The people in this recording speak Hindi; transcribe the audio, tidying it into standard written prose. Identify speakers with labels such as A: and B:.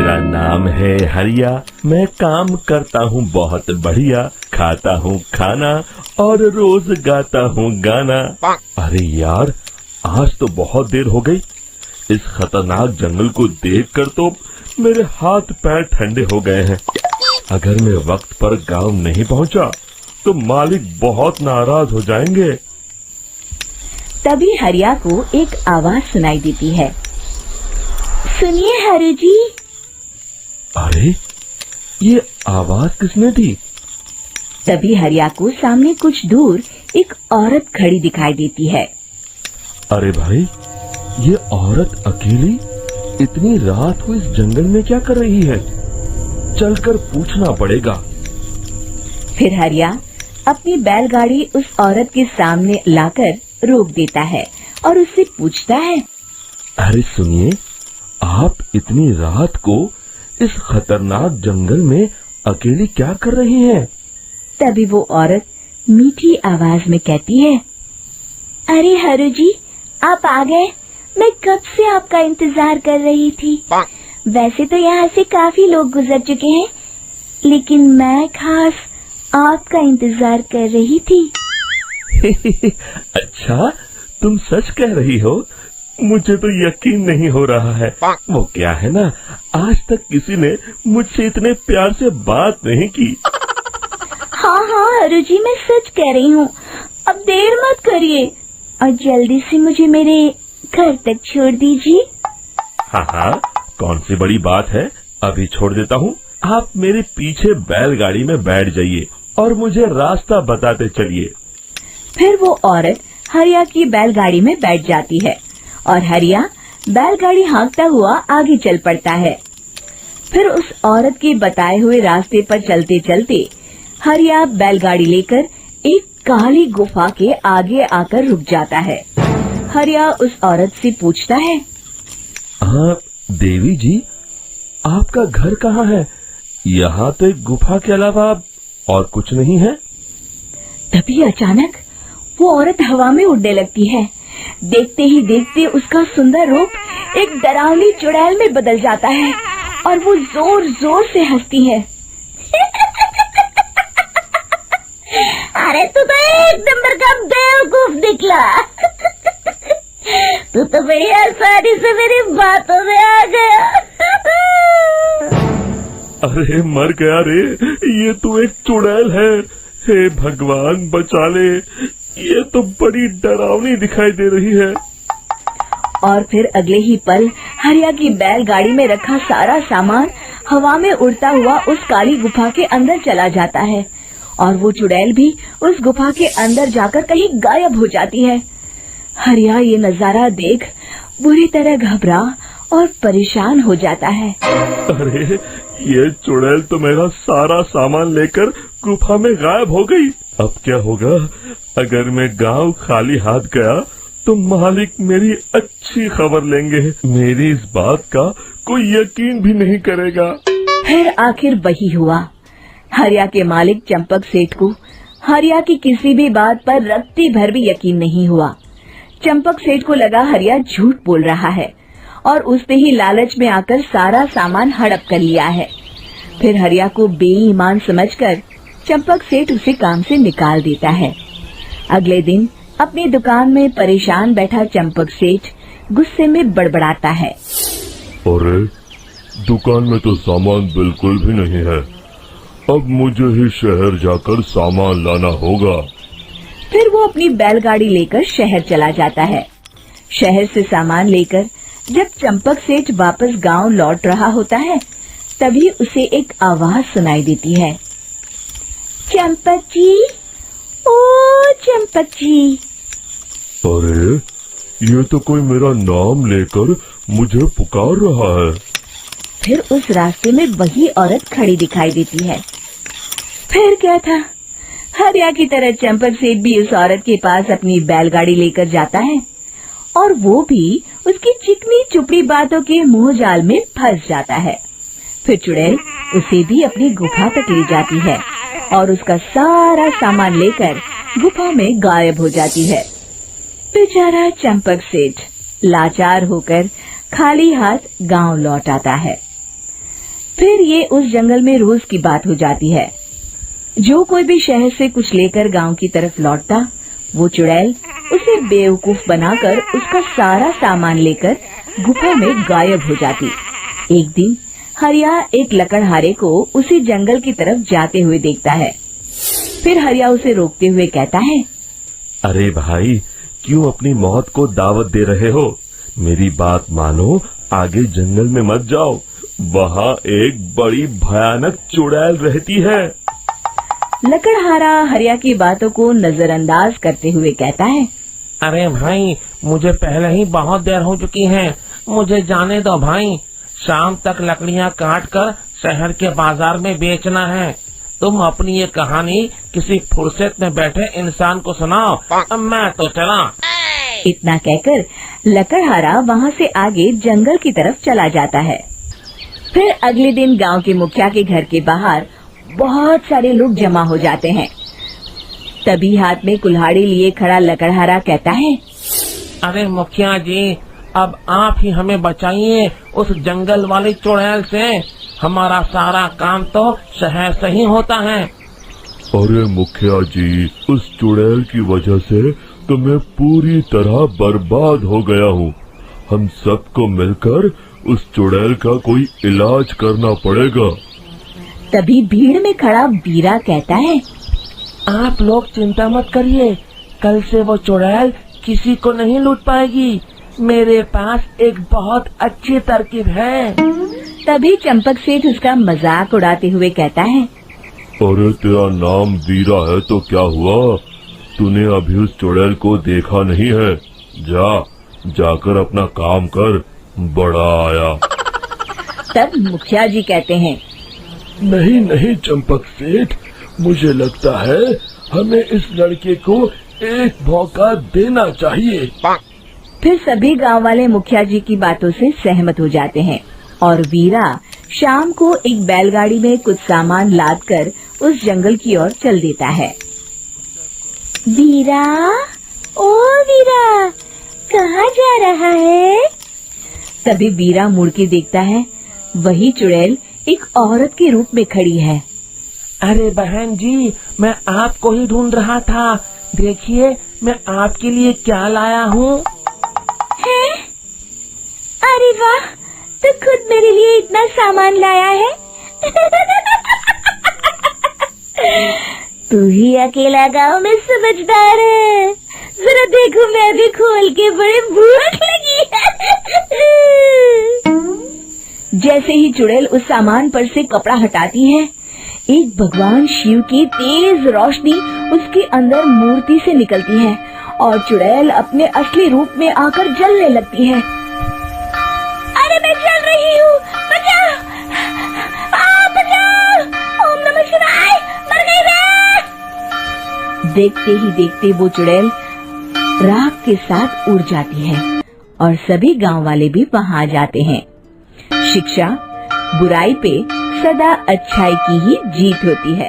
A: मेरा नाम है हरिया, मैं काम करता हूँ बहुत बढ़िया, खाता हूँ खाना और रोज गाता हूँ गाना। अरे यार, आज तो बहुत देर हो गई। इस खतरनाक जंगल को देखकर तो मेरे हाथ पैर ठंडे हो गए हैं। अगर मैं वक्त पर गांव नहीं पहुंचा तो मालिक बहुत नाराज हो जाएंगे।
B: तभी हरिया को एक आवाज सुनाई देती है। सुनिए हरु जी।
A: अरे, ये आवाज किसने दी?
B: तभी हरिया को सामने कुछ दूर एक औरत खड़ी दिखाई देती है।
A: अरे भाई, ये औरत अकेली इतनी रात को इस जंगल में क्या कर रही है? चलकर पूछना पड़ेगा।
B: फिर हरिया अपनी बैलगाड़ी उस औरत के सामने लाकर रोक देता है और उससे पूछता है।
A: अरे सुनिए, आप इतनी रात को इस खतरनाक जंगल में अकेली क्या कर रही हैं?
B: तभी वो औरत मीठी आवाज में कहती है। अरे हरु जी, आप आ गए। मैं कब से आपका इंतजार कर रही थी। वैसे तो यहाँ से काफी लोग गुजर चुके हैं, लेकिन मैं खास आपका इंतजार कर रही थी।
A: अच्छा, तुम सच कह रही हो? मुझे तो यकीन नहीं हो रहा है। वो क्या है ना, आज तक किसी ने मुझसे इतने प्यार से बात नहीं की।
B: हाँ हाँ हरु जी, मैं सच कह रही हूँ। अब देर मत करिए और जल्दी से मुझे मेरे घर तक छोड़ दीजिए।
A: हाँ हाँ, कौन सी बड़ी बात है, अभी छोड़ देता हूँ। आप मेरे पीछे बैलगाड़ी में बैठ जाइए और मुझे रास्ता बताते चलिए।
B: फिर वो औरत हरिया की बैलगाड़ी में बैठ जाती है और हरिया बैलगाड़ी हाँकता हुआ आगे चल पड़ता है। फिर उस औरत के बताए हुए रास्ते पर चलते चलते हरिया बैलगाड़ी लेकर एक काली गुफा के आगे आकर रुक जाता है। हरिया उस औरत से पूछता है।
A: हाँ देवी जी, आपका घर कहाँ है? यहाँ तो एक गुफा के अलावा और कुछ नहीं है।
B: तभी अचानक वो औरत हवा में उड़ने लगती है। देखते ही देखते उसका सुंदर रूप एक डरावनी चुड़ैल में बदल जाता है और वो जोर जोर से हंसती है। अरे तू तो एक नंबर का बेवकूफ निकला। तू तो बड़ी आसानी से मेरी बातों में आ गया।
A: अरे मर गया रे, ये तो एक चुड़ैल है। हे भगवान बचा ले, ये तो बड़ी डरावनी दिखाई दे रही है।
B: और फिर अगले ही पल हरिया की बैलगाड़ी में रखा सारा सामान हवा में उड़ता हुआ उस काली गुफा के अंदर चला जाता है और वो चुड़ैल भी उस गुफा के अंदर जाकर कहीं गायब हो जाती है। हरिया ये नजारा देख बुरी तरह घबरा और परेशान हो जाता है।
A: अरे, ये चुड़ैल तो मेरा सारा सामान लेकर गुफा में गायब हो गई। अब क्या होगा? अगर मैं गांव खाली हाथ गया तो मालिक मेरी अच्छी खबर लेंगे। मेरी इस बात का कोई यकीन भी नहीं करेगा।
B: फिर आखिर वही हुआ। हरिया के मालिक चंपक सेठ को हरिया की किसी भी बात पर रत्ती भर भी यकीन नहीं हुआ। चंपक सेठ को लगा हरिया झूठ बोल रहा है और उसने ही लालच में आकर सारा सामान हड़प कर लिया है। फिर हरिया को बेईमान समझकर चंपक सेठ उसे काम से निकाल देता है। अगले दिन अपनी दुकान में परेशान बैठा चंपक सेठ गुस्से में बड़बड़ाता है।
A: अरे, दुकान में तो सामान बिल्कुल भी नहीं है। अब मुझे ही शहर जाकर सामान लाना होगा।
B: फिर वो अपनी बैलगाड़ी लेकर शहर चला जाता है। शहर से सामान लेकर जब चंपक सेठ वापस गांव लौट रहा होता है, तभी उसे एक आवाज सुनाई देती है। चंपक जी, ओ चंपक जी।
A: अरे, ये तो कोई मेरा नाम लेकर मुझे पुकार रहा है।
B: फिर उस रास्ते में वही औरत खड़ी दिखाई देती है। फिर क्या था, हरिया की तरह चंपक सेठ भी उस औरत के पास अपनी बैलगाड़ी लेकर जाता है और वो भी उसकी चिकनी चुपड़ी बातों के मुंह जाल में फंस जाता है। फिर चुड़ैल उसे भी अपनी गुफा तक ले जाती है और उसका सारा सामान लेकर गुफा में गायब हो जाती है। बेचारा चंपक सेठ लाचार होकर खाली हाथ गांव लौट आता है। फिर ये उस जंगल में रोज की बात हो जाती है। जो कोई भी शहर से कुछ लेकर गांव की तरफ लौटता, वो चुड़ैल उसे बेवकूफ बनाकर उसका सारा सामान लेकर गुफा में गायब हो जाती। एक दिन हरिया एक लकड़हारे को उसी जंगल की तरफ जाते हुए देखता है। फिर हरिया उसे रोकते हुए कहता है,
A: अरे भाई, क्यों अपनी मौत को दावत दे रहे हो? मेरी बात मानो, आगे जंगल में मत जाओ, वहाँ एक बड़ी भयानक चुड़ैल रहती है।
B: लकड़हारा हरिया की बातों को नजरअंदाज करते हुए कहता है,
C: अरे भाई, मुझे पहले ही बहुत देर हो चुकी है, मुझे जाने दो भाई। शाम तक लकड़ियाँ काट कर शहर के बाजार में बेचना है। तुम अपनी ये कहानी किसी फुर्सत में बैठे इंसान को सुनाओ, अब मैं तो चला।
B: इतना कहकर लकड़हारा वहाँ से आगे जंगल की तरफ चला जाता है। फिर अगले दिन गांव के मुखिया के घर के बाहर बहुत सारे लोग जमा हो जाते हैं। तभी हाथ में कुल्हाड़ी लिए खड़ा लकड़हारा कहता है,
C: अरे मुखिया जी, अब आप ही हमें बचाइए उस जंगल वाली चुड़ैल से। हमारा सारा काम तो शहर से ही होता है।
A: अरे मुखिया जी, उस चुड़ैल की वजह से तो मैं पूरी तरह बर्बाद हो गया हूँ। हम सबको मिलकर उस चुड़ैल का कोई इलाज करना पड़ेगा।
B: तभी भीड़ में खड़ा बीरा कहता है,
C: आप लोग चिंता मत करिए, कल से वो चुड़ैल किसी को नहीं लूट पाएगी। मेरे पास एक बहुत अच्छी तरकीब है।
B: तभी चंपक सेठ उसका मजाक उड़ाते हुए कहता है,
A: अरे तेरा नाम बीरा है तो क्या हुआ? तूने अभी उस चुड़ैल को देखा नहीं है? जाकर अपना काम कर, बड़ा आया।
B: तब मुखिया जी कहते हैं,
A: नहीं नहीं चंपक सेठ, मुझे लगता है हमें इस लड़के को एक मौका देना चाहिए।
B: फिर सभी गांव वाले मुखिया जी की बातों से सहमत हो जाते हैं और वीरा शाम को एक बैलगाड़ी में कुछ सामान लादकर उस जंगल की ओर चल देता है। वीरा, ओ वीरा, कहाँ जा रहा है? तभी वीरा मुड़ के देखता है, वही चुड़ैल एक औरत के रूप में खड़ी है।
C: अरे बहन जी, मैं आपको ही ढूंढ रहा था। देखिए, मैं आपके लिए क्या लाया हूँ।
B: अरे वाह, तो खुद मेरे लिए इतना सामान लाया है। तू ही अकेला गांव में समझदार है। जरा देखो, मैं भी खोल के, बड़े भूख लगी है। जैसे ही चुड़ैल उस सामान पर से कपड़ा हटाती है, एक भगवान शिव की तेज रोशनी उसके अंदर मूर्ति से निकलती है और चुड़ैल अपने असली रूप में आकर जलने लगती है। अरे मैं जल रही हूँ, बचाओ! बचाओ! ओम नमः शिवाय, मर गई मैं! देखते ही देखते वो चुड़ैल राख के साथ उड़ जाती है और सभी गांव वाले भी वहां जाते हैं। शिक्षा बुराई पे सदा अच्छाई की ही जीत होती है।